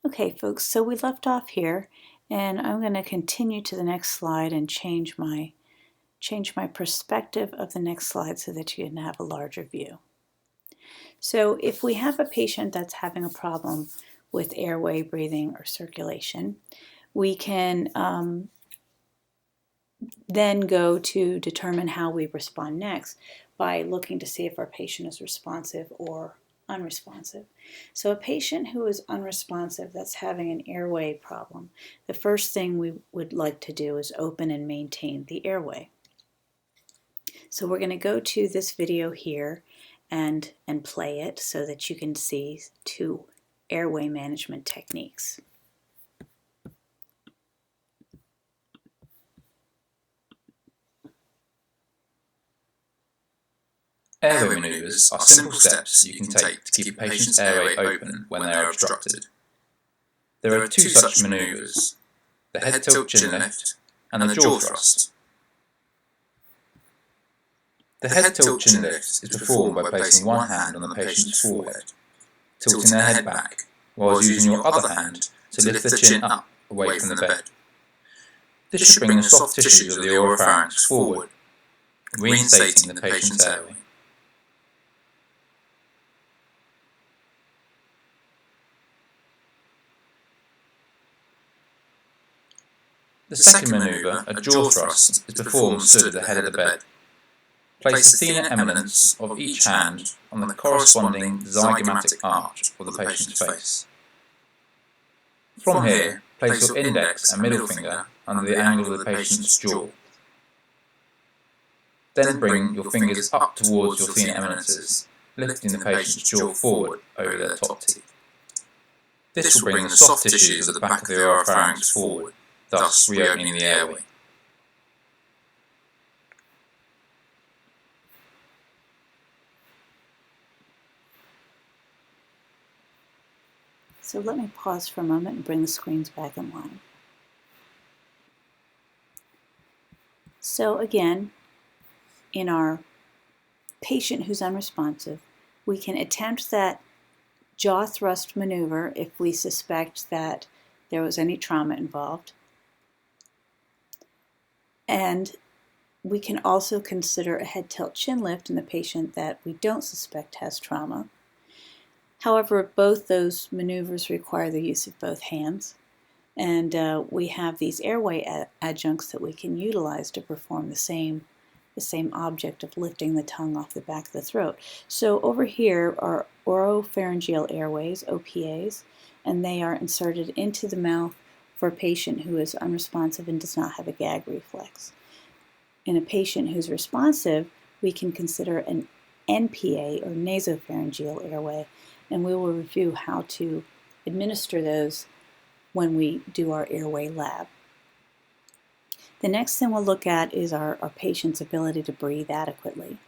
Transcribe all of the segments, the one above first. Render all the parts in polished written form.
Okay, folks, so we left off here, and I'm going to continue to the next slide and change my perspective of the next slide so that you can have a larger view. So if we have a patient that's having a problem with airway, breathing, or circulation, we can then go to determine how we respond next by looking to see if our patient is responsive or unresponsive. So a patient who is unresponsive that's having an airway problem, the first thing we would like to do is open and maintain the airway. So we're going to go to this video here and play it so that you can see two airway management techniques. Airway maneuvers are simple steps you can take to keep a patient's airway open when they are obstructed. There are two such maneuvers, the head tilt chin lift and the jaw thrust. The head tilt chin lift is performed by placing one hand on the patient's forehead, tilting their head back, whilst using your other hand to lift the chin up away from the bed. This should bring the soft tissues of the oropharynx forward, reinstating the patient's airway. The second manoeuvre, a jaw thrust, is performed stood at the head of the bed. Place the thenar eminence of each hand on the corresponding zygomatic arch of the patient's face. From here, place your index and middle finger under the angle of the patient's jaw. Then bring your fingers up towards your thenar eminences, lifting the patient's jaw forward over their top teeth. This will bring the soft tissues of the back of the oropharynx forward, thus reopening the airway. So let me pause for a moment and bring the screens back in line. So again, in our patient who's unresponsive, we can attempt that jaw thrust maneuver if we suspect that there was any trauma involved. And we can also consider a head tilt chin lift in the patient that we don't suspect has trauma. However, both those maneuvers require the use of both hands, and we have these airway adjuncts that we can utilize to perform the same object of lifting the tongue off the back of the throat. So over here are oropharyngeal airways, OPAs, and they are inserted into the mouth for a patient who is unresponsive and does not have a gag reflex. In a patient who's responsive, we can consider an NPA, or nasopharyngeal airway, and we will review how to administer those when we do our airway lab. The next thing we'll look at is our patient's ability to breathe adequately.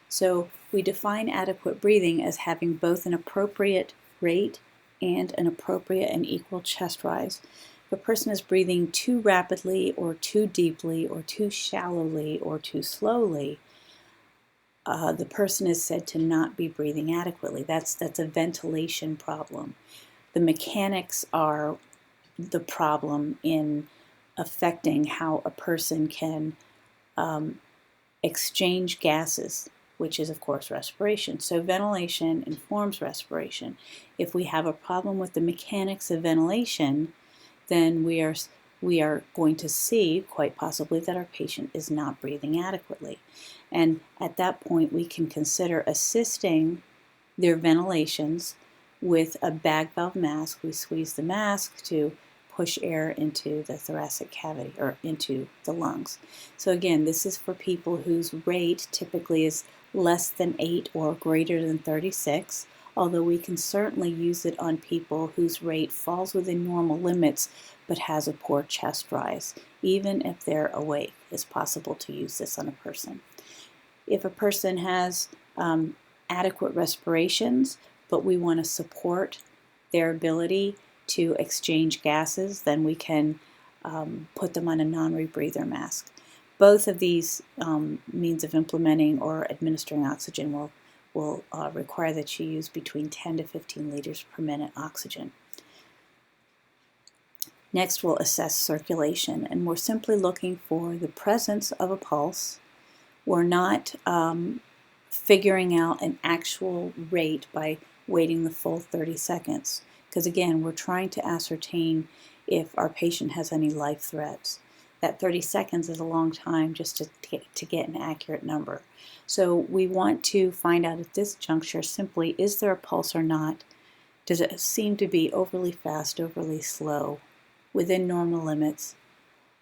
So we define adequate breathing as having both an appropriate rate and an appropriate and equal chest rise. If a person is breathing too rapidly or too deeply or too shallowly or too slowly, the person is said to not be breathing adequately. That's a ventilation problem. The mechanics are the problem in affecting how a person can exchange gases, which is of course respiration. So ventilation informs respiration. If we have a problem with the mechanics of ventilation, then we are going to see quite possibly that our patient is not breathing adequately. And at that point we can consider assisting their ventilations with a bag valve mask. We squeeze the mask to push air into the thoracic cavity or into the lungs. So again, this is for people whose rate typically is less than 8 or greater than 36, although we can certainly use it on people whose rate falls within normal limits but has a poor chest rise. Even if they're awake, it's possible to use this on a person. If a person has adequate respirations, but we want to support their ability to exchange gases, then we can put them on a non-rebreather mask. Both of these means of implementing or administering oxygen will require that you use between 10 to 15 liters per minute oxygen. Next, we'll assess circulation, and we're simply looking for the presence of a pulse. We're not figuring out an actual rate by waiting the full 30 seconds, because again, we're trying to ascertain if our patient has any life threats. That 30 seconds is a long time just to get an accurate number. So we want to find out at this juncture simply, is there a pulse or not? Does it seem to be overly fast, overly slow, within normal limits?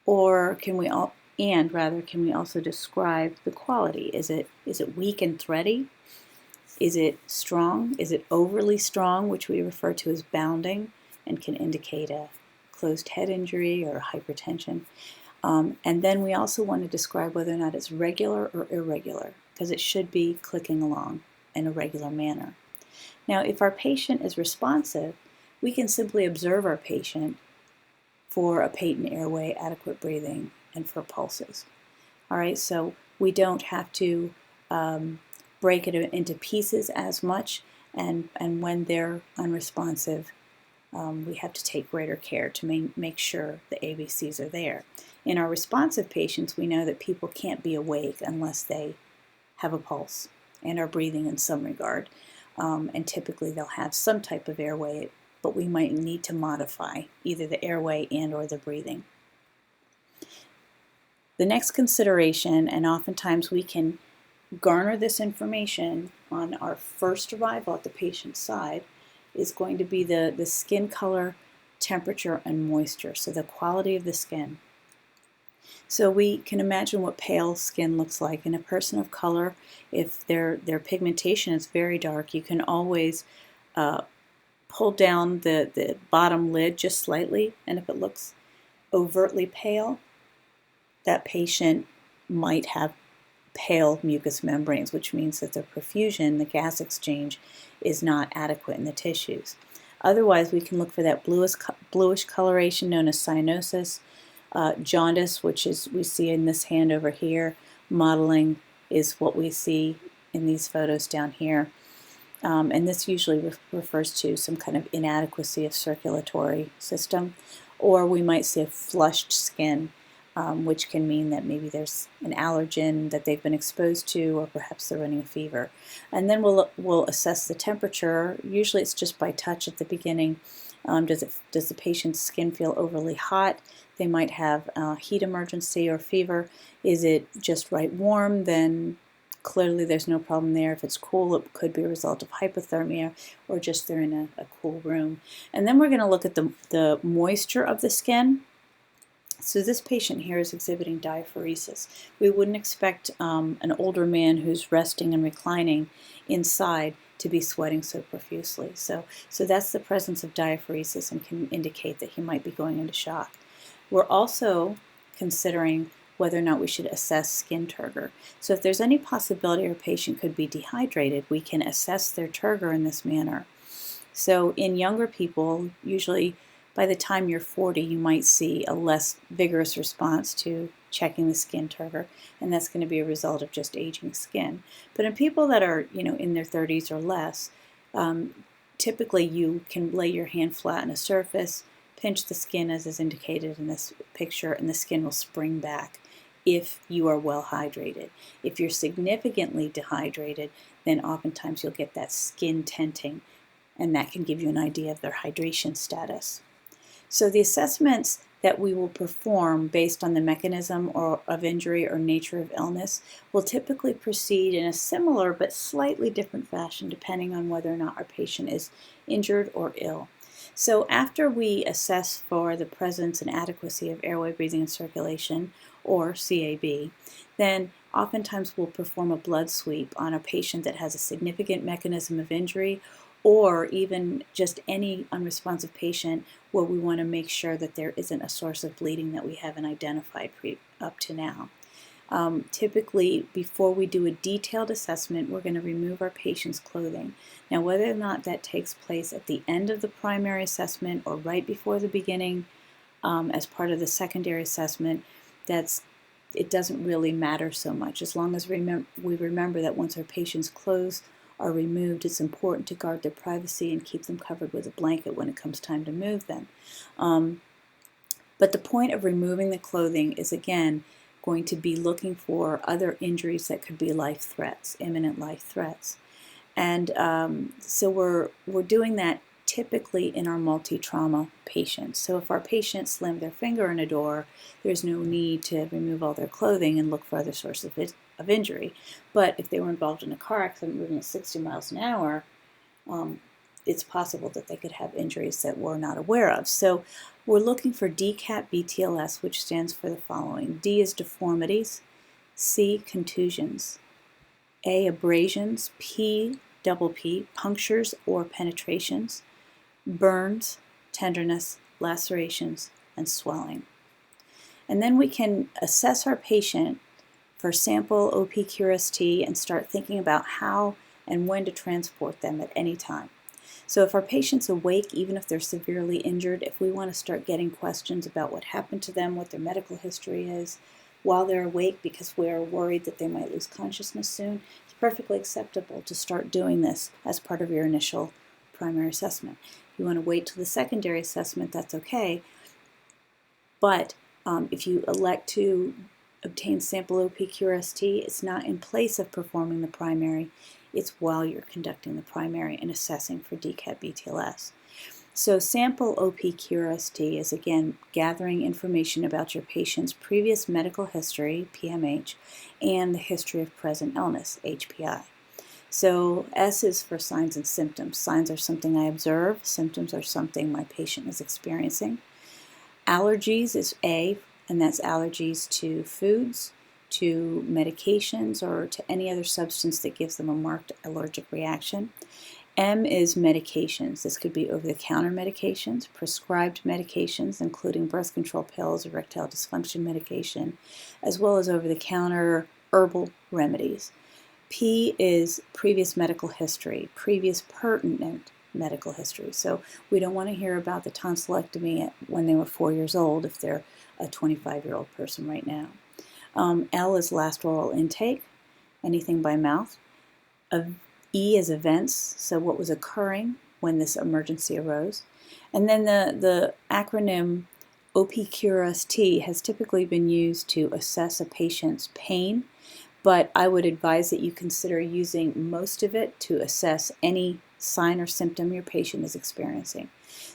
Or can we also describe the quality? Is it weak and thready? Is it strong? Is it overly strong, which we refer to as bounding and can indicate a closed head injury or hypertension? And then we also want to describe whether or not it's regular or irregular, because it should be clicking along in a regular manner. Now, if our patient is responsive, we can simply observe our patient for a patent airway, adequate breathing, and for pulses. All right, so we don't have to break it into pieces as much, and when they're unresponsive, we have to take greater care to make sure the ABCs are there. In our responsive patients, we know that people can't be awake unless they have a pulse and are breathing in some regard, and typically they'll have some type of airway, but we might need to modify either the airway and or the breathing. The next consideration, and oftentimes we can garner this information on our first arrival at the patient's side, is going to be the skin color, temperature, and moisture, so the quality of the skin. So we can imagine what pale skin looks like. In a person of color, if their pigmentation is very dark, you can always pull down the bottom lid just slightly, and if it looks overtly pale, that patient might have pale mucous membranes, which means that the perfusion, the gas exchange, is not adequate in the tissues. Otherwise, we can look for that bluish coloration known as cyanosis. Jaundice, which is we see in this hand over here. Mottling is what we see in these photos down here. And this usually refers to some kind of inadequacy of circulatory system. Or we might see a flushed skin, which can mean that maybe there's an allergen that they've been exposed to, or perhaps they're running a fever. And then we'll assess the temperature. Usually it's just by touch at the beginning. Does the patient's skin feel overly hot? They might have heat emergency or fever. Is it just right warm? Then clearly there's no problem there. If it's cool, it could be a result of hypothermia, or just they're in a cool room. And then we're going to look at the moisture of the skin. So this patient here is exhibiting diaphoresis. We wouldn't expect an older man who's resting and reclining inside to be sweating so profusely. So that's the presence of diaphoresis and can indicate that he might be going into shock. We're also considering whether or not we should assess skin turgor. So if there's any possibility our patient could be dehydrated, we can assess their turgor in this manner. So in younger people, usually by the time you're 40, you might see a less vigorous response to checking the skin turgor, and that's going to be a result of just aging skin. But in people that are, in their 30s or less, typically you can lay your hand flat on a surface, pinch the skin as is indicated in this picture, and the skin will spring back if you are well hydrated. If you're significantly dehydrated, then oftentimes you'll get that skin tenting, and that can give you an idea of their hydration status. So the assessments that we will perform based on the mechanism of injury or nature of illness will typically proceed in a similar but slightly different fashion depending on whether or not our patient is injured or ill. So after we assess for the presence and adequacy of airway, breathing, and circulation, or CAB, then oftentimes we'll perform a blood sweep on a patient that has a significant mechanism of injury, or even just any unresponsive patient where we want to make sure that there isn't a source of bleeding that we haven't identified up to now. Typically, before we do a detailed assessment, we're going to remove our patient's clothing. Now, whether or not that takes place at the end of the primary assessment or right before the beginning as part of the secondary assessment, it doesn't really matter so much. As long as we remember that once our patient's clothes are removed, it's important to guard their privacy and keep them covered with a blanket when it comes time to move them. But the point of removing the clothing is, again, going to be looking for other injuries that could be life threats, imminent life threats. And so we're doing that typically in our multi-trauma patients. So if our patients slam their finger in a door, there's no need to remove all their clothing and look for other sources of injury. But if they were involved in a car accident moving at 60 miles an hour, it's possible that they could have injuries that we're not aware of. So we're looking for DCAT BTLS, which stands for the following. D is deformities, C, contusions, A, abrasions, P, double P, punctures or penetrations, burns, tenderness, lacerations, and swelling. And then we can assess our patient for sample OPQRST and start thinking about how and when to transport them at any time. So if our patient's awake, even if they're severely injured, if we want to start getting questions about what happened to them, what their medical history is, while they're awake because we're worried that they might lose consciousness soon, it's perfectly acceptable to start doing this as part of your initial primary assessment. If you want to wait till the secondary assessment, that's okay. But if you elect to obtain sample OPQRST, it's not in place of performing the primary. It's while you're conducting the primary and assessing for DCAT BTLS. So sample OPQRST is, again, gathering information about your patient's previous medical history, PMH, and the history of present illness, HPI. So S is for signs and symptoms. Signs are something I observe. Symptoms are something my patient is experiencing. Allergies is A, and that's allergies to foods, to medications, or to any other substance that gives them a marked allergic reaction. M is medications. This could be over-the-counter medications, prescribed medications, including birth control pills, erectile dysfunction medication, as well as over-the-counter herbal remedies. P is previous medical history, previous pertinent medical history. So we don't want to hear about the tonsillectomy when they were 4 years old if they're a 25-year-old person right now. L is last oral intake, anything by mouth. E is events, so what was occurring when this emergency arose. And then the acronym OPQRST has typically been used to assess a patient's pain, but I would advise that you consider using most of it to assess any sign or symptom your patient is experiencing.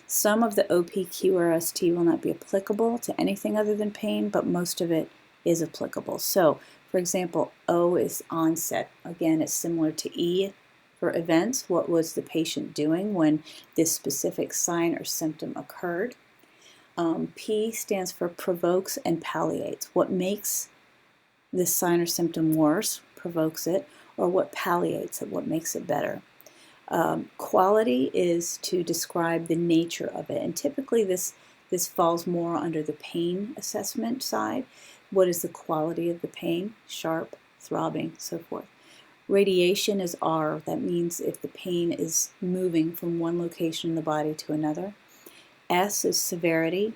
Some of the OPQRST will not be applicable to anything other than pain, but most of it is applicable. So, for example, O is onset. Again, it's similar to E for events. What was the patient doing when this specific sign or symptom occurred? P stands for provokes and palliates. What makes this sign or symptom worse, provokes it, or what palliates it, what makes it better. Quality is to describe the nature of it, and typically this falls more under the pain assessment side. What is the quality of the pain? Sharp, throbbing, so forth. Radiation is R. That means if the pain is moving from one location in the body to another. S is severity.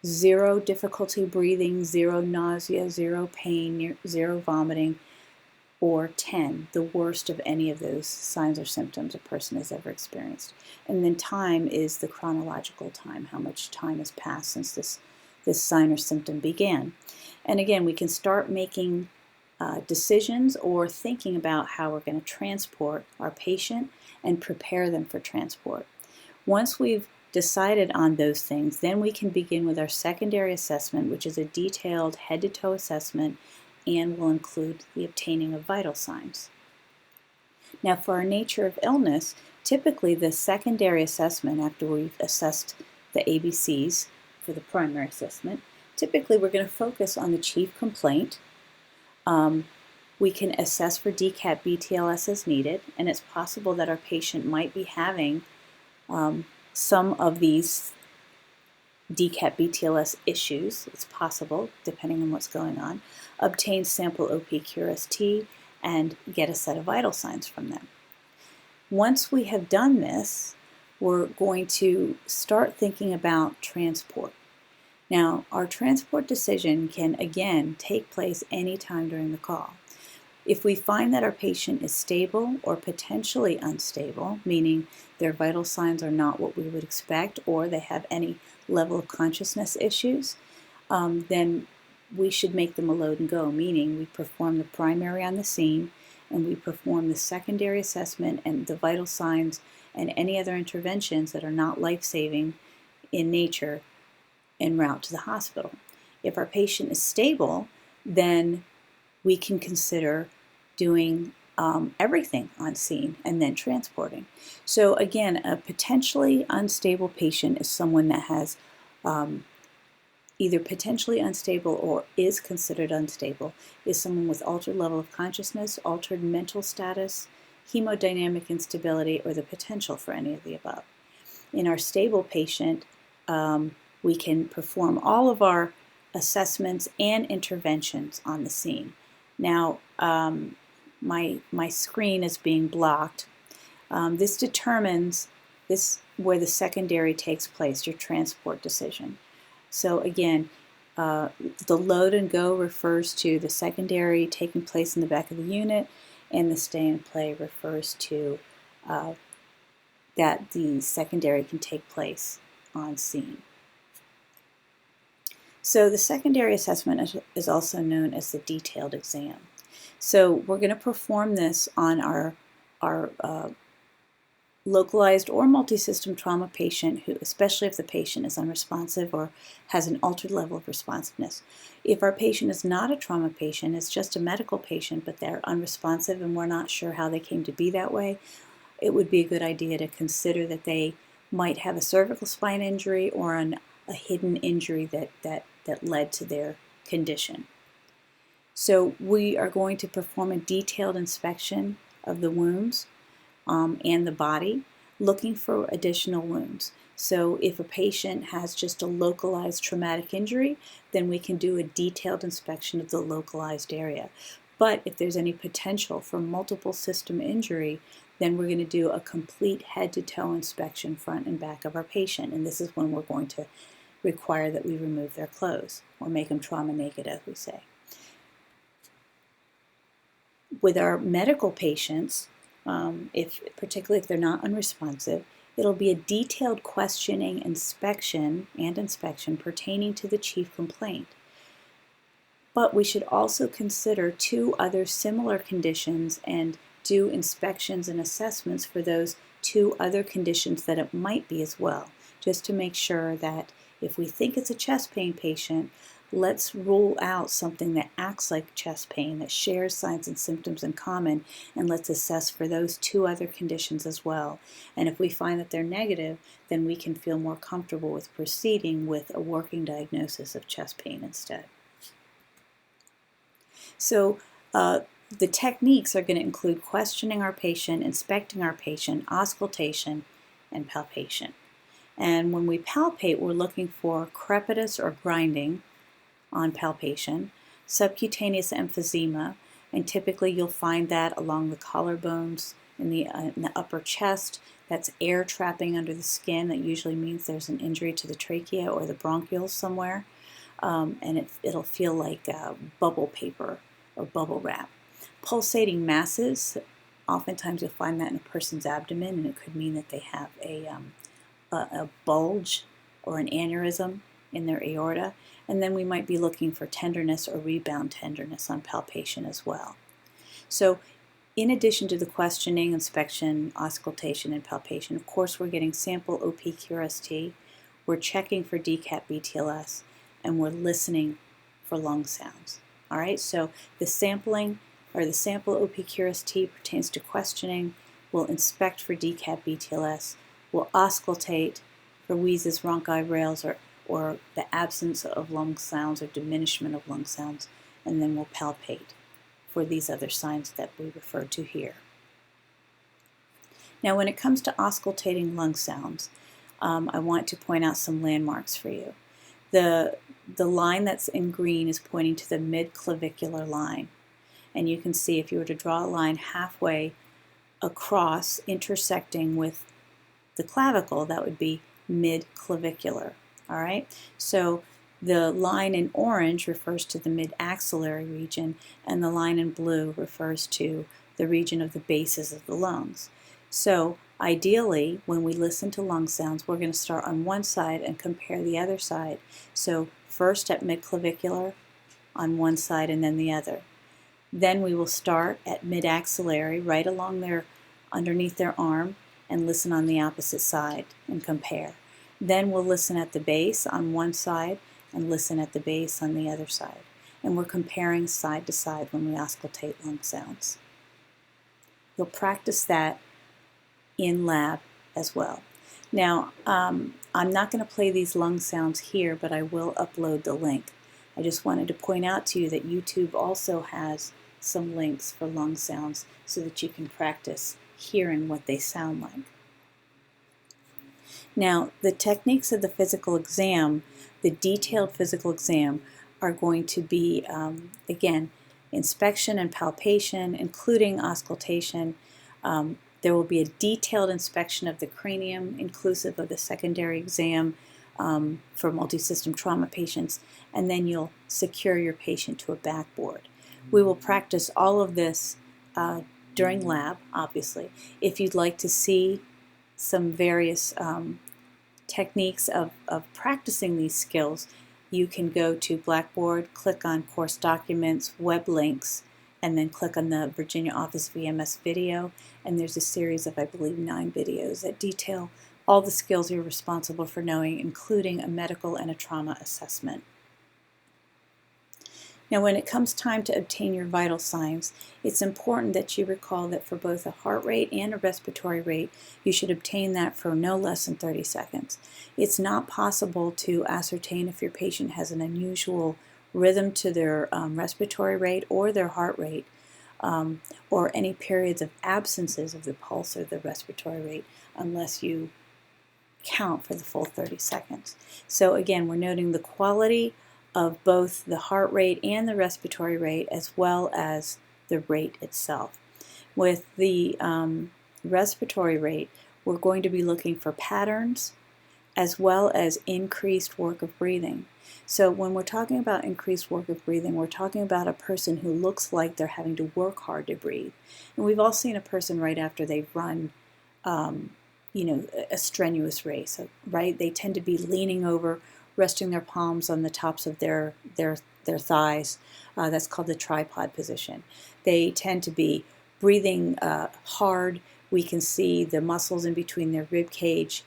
0 difficulty breathing, 0 nausea, 0 pain, 0 vomiting, or 10, the worst of any of those signs or symptoms a person has ever experienced. And then time is the chronological time, how much time has passed since this sign or symptom began. And again, we can start making decisions or thinking about how we're going to transport our patient and prepare them for transport. Once we've decided on those things, then we can begin with our secondary assessment, which is a detailed head-to-toe assessment and will include the obtaining of vital signs. Now, for our nature of illness, typically the secondary assessment, after we've assessed the ABCs for the primary assessment, typically we're going to focus on the chief complaint. We can assess for DCAT BTLS as needed, and it's possible that our patient might be having some of these DCAT BTLS issues. It's possible, depending on what's going on. Obtain sample OPQRST and get a set of vital signs from them. Once we have done this, we're going to start thinking about transport. Now, our transport decision can, again, take place anytime during the call. If we find that our patient is stable or potentially unstable, meaning their vital signs are not what we would expect or they have any level of consciousness issues, then we should make them a load and go, meaning we perform the primary on the scene and we perform the secondary assessment and the vital signs and any other interventions that are not life-saving in nature en route to the hospital. If our patient is stable, then we can consider doing everything on scene and then transporting. So again, a potentially unstable patient is someone that has either potentially unstable or is considered unstable, is someone with altered level of consciousness, altered mental status, hemodynamic instability, or the potential for any of the above. In our stable patient, we can perform all of our assessments and interventions on the scene. Now, my screen is being blocked. This determines where the secondary takes place, your transport decision. So again, the load and go refers to the secondary taking place in the back of the unit, and the stay and play refers to that the secondary can take place on scene. So the secondary assessment is also known as the detailed exam. So we're going to perform this on our localized or multi-system trauma patient, who, especially if the patient is unresponsive or has an altered level of responsiveness. If our patient is not a trauma patient, it's just a medical patient, but they're unresponsive and we're not sure how they came to be that way, it would be a good idea to consider that they might have a cervical spine injury or a hidden injury that led to their condition. So we are going to perform a detailed inspection of the wounds and the body, looking for additional wounds. So if a patient has just a localized traumatic injury, then we can do a detailed inspection of the localized area. But if there's any potential for multiple system injury, then we're going to do a complete head-to-toe inspection front and back of our patient. And this is when we're going to require that we remove their clothes or make them trauma naked, as we say. With our medical patients, particularly if they're not unresponsive, it'll be a detailed questioning inspection pertaining to the chief complaint. But we should also consider 2 other similar conditions and do inspections and assessments for those 2 other conditions that it might be as well, just to make sure that if we think it's a chest pain patient, let's rule out something that acts like chest pain, that shares signs and symptoms in common, and let's assess for those 2 other conditions as well. And if we find that they're negative, then we can feel more comfortable with proceeding with a working diagnosis of chest pain instead. So the techniques are going to include questioning our patient, inspecting our patient, auscultation, and palpation. And when we palpate, we're looking for crepitus or grinding on palpation, subcutaneous emphysema, and typically you'll find that along the collarbones in the upper chest. That's air trapping under the skin. That usually means there's an injury to the trachea or the bronchioles somewhere, and it'll feel like bubble paper or bubble wrap. Pulsating masses, oftentimes you'll find that in a person's abdomen, and it could mean that they have a bulge or an aneurysm in their aorta, and then we might be looking for tenderness or rebound tenderness on palpation as well. So in addition to the questioning, inspection, auscultation, and palpation, of course we're getting sample OP-QRST, we're checking for DCAT BTLS, and we're listening for lung sounds. All right, so the sampling or the sample OP-QRST pertains to questioning, we'll inspect for DCAT BTLS, we'll auscultate for wheezes, rhonchi, rales, or the absence of lung sounds or diminishment of lung sounds, and then we'll palpate for these other signs that we referred to here. Now, when it comes to auscultating lung sounds, I want to point out some landmarks for you. The line that's in green is pointing to the mid-clavicular line, and you can see if you were to draw a line halfway across, intersecting with the clavicle, that would be mid-clavicular. All right, so The line in orange refers to the mid-axillary region, and the line in blue refers to the region of the bases of the lungs. So ideally, when we listen to lung sounds, we're going to start on one side and compare the other side. So first at midclavicular on one side and then the other. Then we will start at mid-axillary, right along their, underneath their arm, and listen on the opposite side and compare. Then we'll listen at the base on one side and listen at the base on the other side. And we're comparing side to side when we auscultate lung sounds. You'll practice that in lab as well. Now, I'm not going to play these lung sounds here, but I will upload the link. I just wanted to point out to you that YouTube also has some links for lung sounds so that you can practice hearing what they sound like. Now, the techniques of the physical exam, the detailed physical exam, are going to be, again, inspection and palpation, including auscultation. There will be a detailed inspection of the cranium, inclusive of the secondary exam for multisystem trauma patients, and then you'll secure your patient to a backboard. We will practice all of this during lab, obviously. If you'd like to see some various techniques of practicing these skills, you can go to Blackboard, click on Course Documents, Web Links, and then click on the Virginia Office VMS video, and there's a series of, I believe, 9 videos that detail all the skills you're responsible for knowing, including a medical and a trauma assessment. Now, when it comes time to obtain your vital signs, it's important that you recall that for both a heart rate and a respiratory rate, you should obtain that for no less than 30 seconds. It's not possible to ascertain if your patient has an unusual rhythm to their respiratory rate or their heart rate, or any periods of absences of the pulse or the respiratory rate unless you count for the full 30 seconds. So again, we're noting the quality of both the heart rate and the respiratory rate, as well as the rate itself. With the respiratory rate, we're going to be looking for patterns as well as increased work of breathing. So when we're talking about increased work of breathing, we're talking about a person who looks like they're having to work hard to breathe. And we've all seen a person right after they've run a strenuous race, right? They tend to be leaning over, resting their palms on the tops of their thighs. That's called the tripod position. They tend to be breathing hard. We can see the muscles in between their rib cage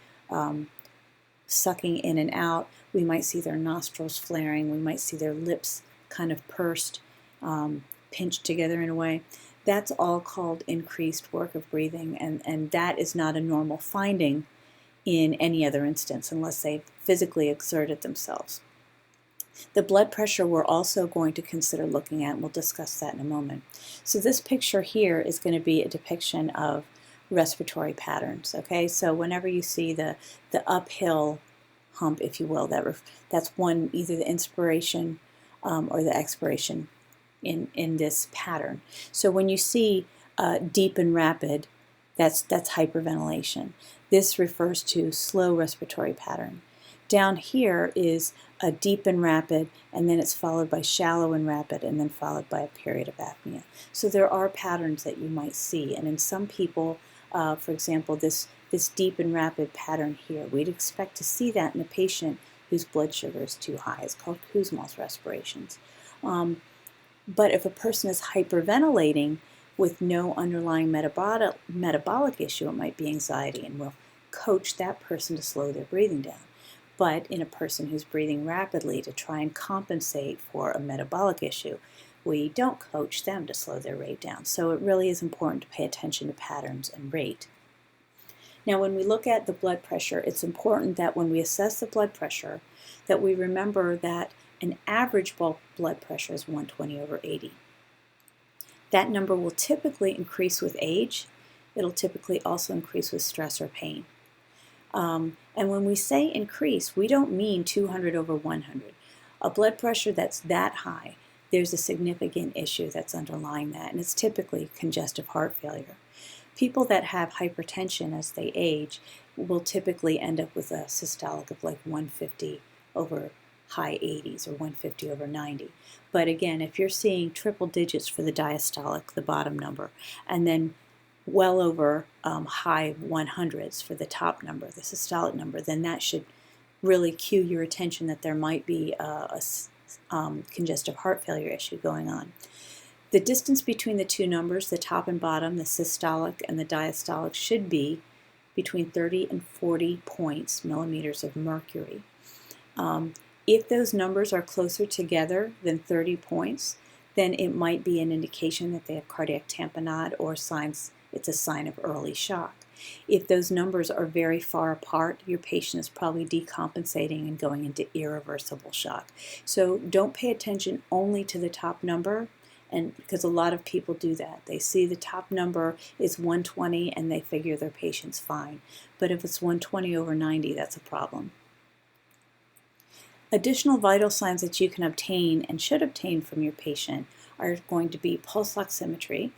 sucking in and out. We might see their nostrils flaring. We might see their lips kind of pursed, pinched together in a way. That's all called increased work of breathing, and that is not a normal finding in any other instance unless they've physically exerted themselves. The blood pressure we're also going to consider looking at, and we'll discuss that in a moment. So this picture here is going to be a depiction of respiratory patterns, okay? So whenever you see the uphill hump, if you will, that's one, either the inspiration or the expiration in this pattern. So when you see deep and rapid, that's hyperventilation. This refers to slow respiratory pattern. Down here is a deep and rapid, and then it's followed by shallow and rapid, and then followed by a period of apnea. So there are patterns that you might see, and in some people, for example, this deep and rapid pattern here, we'd expect to see that in a patient whose blood sugar is too high. It's called Kussmaul's respirations. But if a person is hyperventilating with no underlying metabolic issue, it might be anxiety, and we'll coach that person to slow their breathing down. But in a person who's breathing rapidly to try and compensate for a metabolic issue, we don't coach them to slow their rate down. So it really is important to pay attention to patterns and rate. Now, when we look at the blood pressure, it's important that when we assess the blood pressure, that we remember that an average blood pressure is 120/80. That number will typically increase with age. It'll typically also increase with stress or pain. And when we say increase, we don't mean 200/100. A blood pressure that's that high, there's a significant issue that's underlying that, and it's typically congestive heart failure. People that have hypertension as they age will typically end up with a systolic of like 150/100. high 80s or 150 over 90. But again, if you're seeing triple digits for the diastolic, the bottom number, and then well over high 100s for the top number, the systolic number, then that should really cue your attention that there might be a congestive heart failure issue going on. The distance between the two numbers, the top and bottom, the systolic and the diastolic, should be between 30 and 40 points, millimeters of mercury. If those numbers are closer together than 30 points, then it might be an indication that they have cardiac tamponade or it's a sign of early shock. If those numbers are very far apart, your patient is probably decompensating and going into irreversible shock. So don't pay attention only to the top number, and because a lot of people do that. They see the top number is 120 and they figure their patient's fine. But if it's 120 over 90, that's a problem. Additional vital signs that you can obtain and should obtain from your patient are going to be pulse oximetry,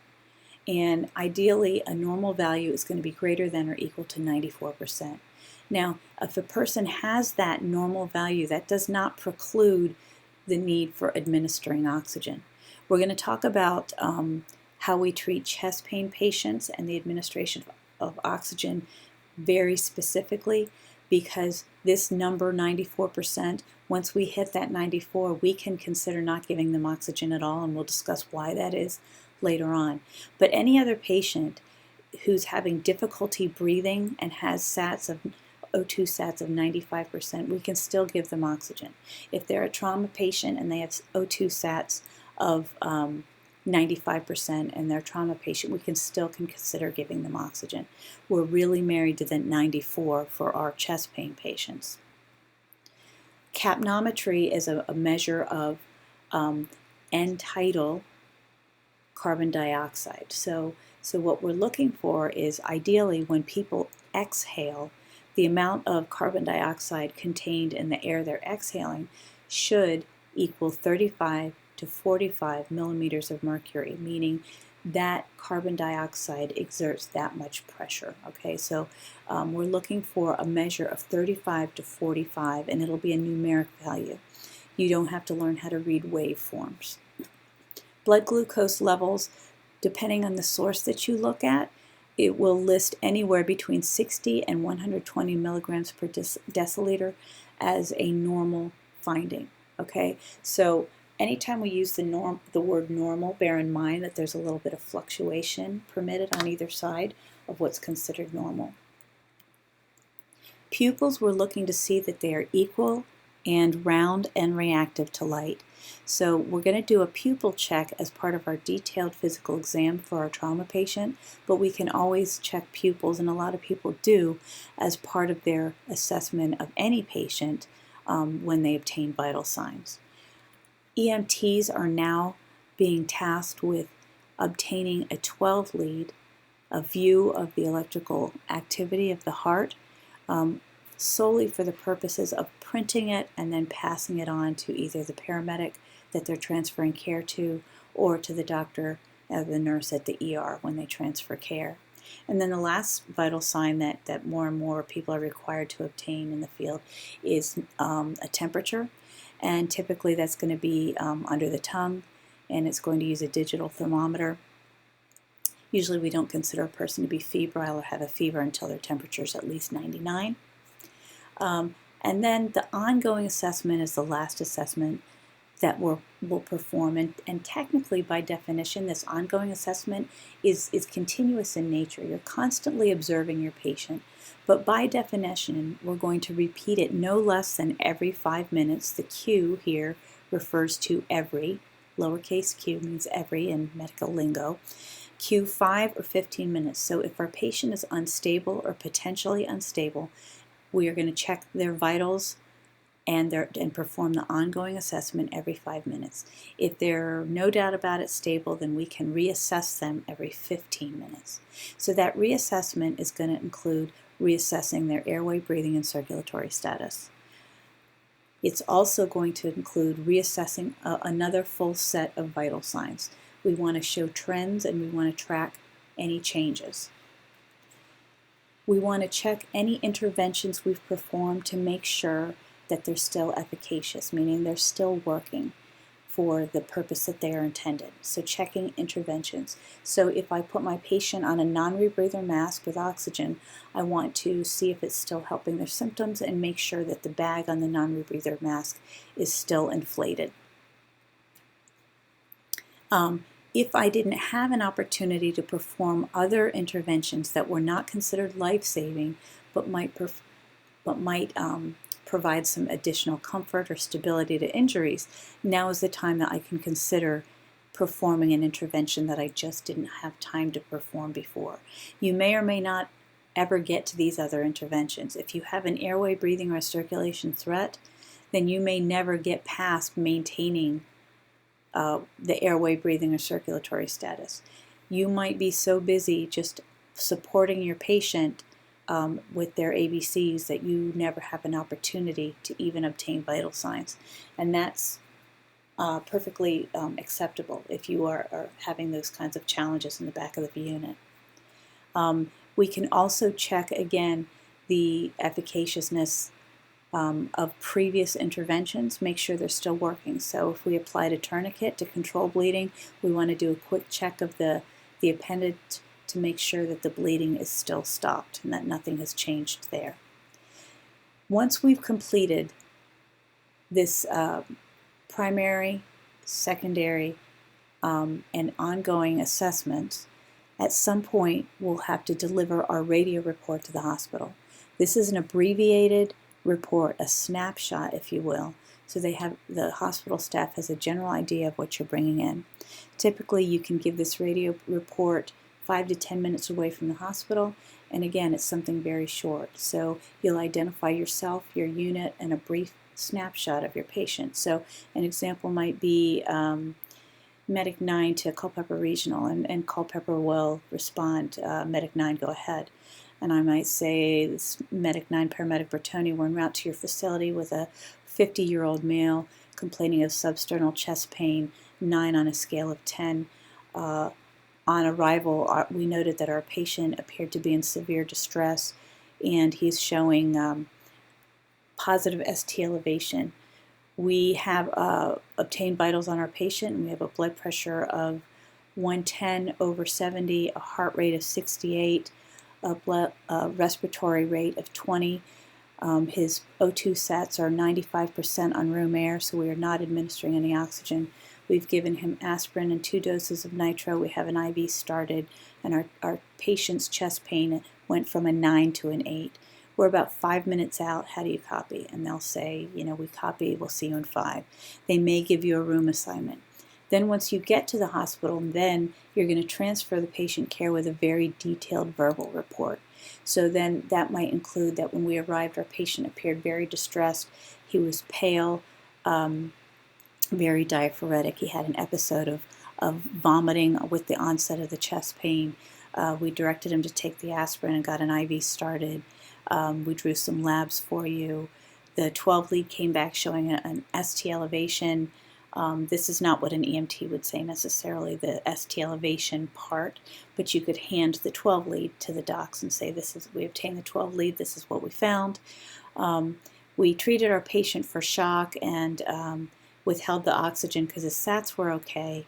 and ideally a normal value is going to be greater than or equal to 94%. Now, if a person has that normal value, that does not preclude the need for administering oxygen. We're going to talk about how we treat chest pain patients and the administration of oxygen very specifically, because this number, 94%, once we hit that 94, we can consider not giving them oxygen at all, and we'll discuss why that is later on. But any other patient who's having difficulty breathing and has O2 sats of 95%, we can still give them oxygen. If they're a trauma patient and they have O2 sats of 95% and they're a trauma patient, we can still consider giving them oxygen. We're really married to the 94 for our chest pain patients. Capnometry is a measure of end-tidal carbon dioxide. So what we're looking for is ideally when people exhale, the amount of carbon dioxide contained in the air they're exhaling should equal 35 to 45 millimeters of mercury, meaning that carbon dioxide exerts that much pressure. Okay, so we're looking for a measure of 35 to 45, and it'll be a numeric value. You don't have to learn how to read waveforms. Blood glucose levels, depending on the source that you look at, it will list anywhere between 60 and 120 milligrams per deciliter as a normal finding. Okay, so anytime we use the word normal, bear in mind that there's a little bit of fluctuation permitted on either side of what's considered normal. Pupils, we're looking to see that they are equal and round and reactive to light. So we're going to do a pupil check as part of our detailed physical exam for our trauma patient, but we can always check pupils, and a lot of people do, as part of their assessment of any patient when they obtain vital signs. EMTs are now being tasked with obtaining a 12 lead, a view of the electrical activity of the heart, solely for the purposes of printing it and then passing it on to either the paramedic that they're transferring care to or to the doctor or the nurse at the ER when they transfer care. And then the last vital sign that more and more people are required to obtain in the field is a temperature. And typically that's going to be under the tongue, and it's going to use a digital thermometer. Usually we don't consider a person to be febrile or have a fever until their temperature is at least 99. And then the ongoing assessment is the last assessment that we'll perform. And technically, by definition, this ongoing assessment is continuous in nature. You're constantly observing your patient. But by definition, we're going to repeat it no less than every 5 minutes. The Q here refers to every. Lowercase q means every in medical lingo. Q 5 or 15 minutes. So if our patient is unstable or potentially unstable, we are going to check their vitals and perform the ongoing assessment every 5 minutes. If they're no doubt about it stable, then we can reassess them every 15 minutes. So that reassessment is going to include reassessing their airway, breathing, and circulatory status. It's also going to include reassessing another full set of vital signs. We want to show trends and we want to track any changes. We want to check any interventions we've performed to make sure that they're still efficacious, meaning they're still working for the purpose that they are intended. So checking interventions. So if I put my patient on a non-rebreather mask with oxygen, I want to see if it's still helping their symptoms and make sure that the bag on the non-rebreather mask is still inflated. If I didn't have an opportunity to perform other interventions that were not considered life-saving, but might provide some additional comfort or stability to injuries, now is the time that I can consider performing an intervention that I just didn't have time to perform before. You may or may not ever get to these other interventions. If you have an airway, breathing, or circulation threat, then you may never get past maintaining the airway, breathing, or circulatory status. You might be so busy just supporting your patient with their ABCs that you never have an opportunity to even obtain vital signs. And that's perfectly acceptable if you are having those kinds of challenges in the back of the unit. We can also check again the efficaciousness of previous interventions, make sure they're still working. So if we applied a tourniquet to control bleeding, we want to do a quick check of the appendage to make sure that the bleeding is still stopped and that nothing has changed there. Once we've completed this primary, secondary, and ongoing assessments, at some point we'll have to deliver our radio report to the hospital. This is an abbreviated report, a snapshot, if you will, so the hospital staff has a general idea of what you're bringing in. Typically, you can give this radio report 5 to 10 minutes away from the hospital, and again, it's something very short. So you'll identify yourself, your unit, and a brief snapshot of your patient. So an example might be Medic 9 to Culpeper Regional, and Culpeper will respond, Medic 9, go ahead. And I might say, this Medic 9 Paramedic Bertoni, we're en route to your facility with a 50-year-old male complaining of substernal chest pain, 9 on a scale of 10. On arrival, we noted that our patient appeared to be in severe distress, and he's showing positive ST elevation. We have obtained vitals on our patient, and we have a blood pressure of 110/70, a heart rate of 68, a respiratory rate of 20. His O2 sats are 95% on room air, so we are not administering any oxygen. We've given him aspirin and 2 doses of nitro. We have an IV started, and our patient's chest pain went from a 9 to an 8. We're about 5 minutes out. How do you copy? And they'll say, we copy, we'll see you in 5. They may give you a room assignment. Then once you get to the hospital, then you're going to transfer the patient care with a very detailed verbal report. So then that might include that when we arrived, our patient appeared very distressed. He was pale, very diaphoretic. He had an episode of vomiting with the onset of the chest pain. We directed him to take the aspirin and got an IV started. We drew some labs for you. The 12 lead came back showing an ST elevation. This is not what an EMT would say necessarily, the ST elevation part, but you could hand the 12 lead to the docs and say, we obtained the 12 lead, this is what we found. We treated our patient for shock and withheld the oxygen because his SATs were okay.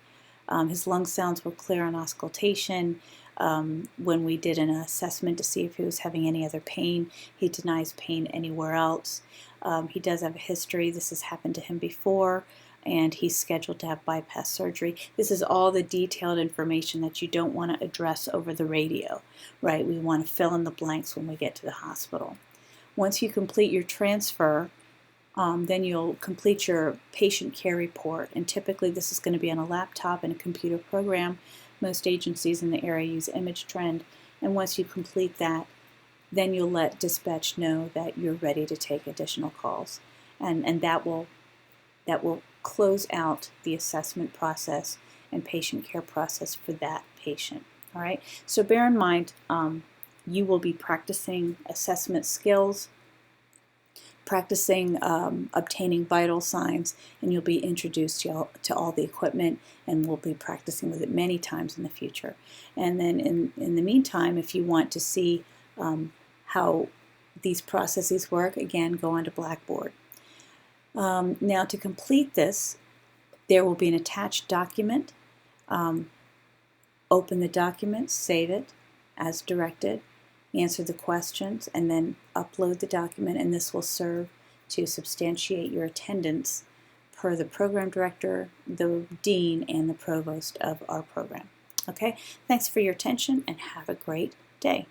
His lung sounds were clear on auscultation. When we did an assessment to see if he was having any other pain, he denies pain anywhere else. He does have a history. This has happened to him before, and he's scheduled to have bypass surgery. This is all the detailed information that you don't want to address over the radio, right? We want to fill in the blanks when we get to the hospital. Once you complete your transfer, then you'll complete your patient care report, and typically this is going to be on a laptop and a computer program. Most agencies in the area use ImageTrend, and once you complete that, then you'll let dispatch know that you're ready to take additional calls, and that will close out the assessment process and patient care process for that patient. All right, so bear in mind you will be practicing assessment skills, practicing obtaining vital signs, and you'll be introduced to all the equipment, and we'll be practicing with it many times in the future. And then in the meantime, if you want to see how these processes work, again, go onto Blackboard. Now to complete this, there will be an attached document. Open the document, save it as directed, answer the questions, and then upload the document, and this will serve to substantiate your attendance per the program director, the dean, and the provost of our program. Okay, thanks for your attention and have a great day.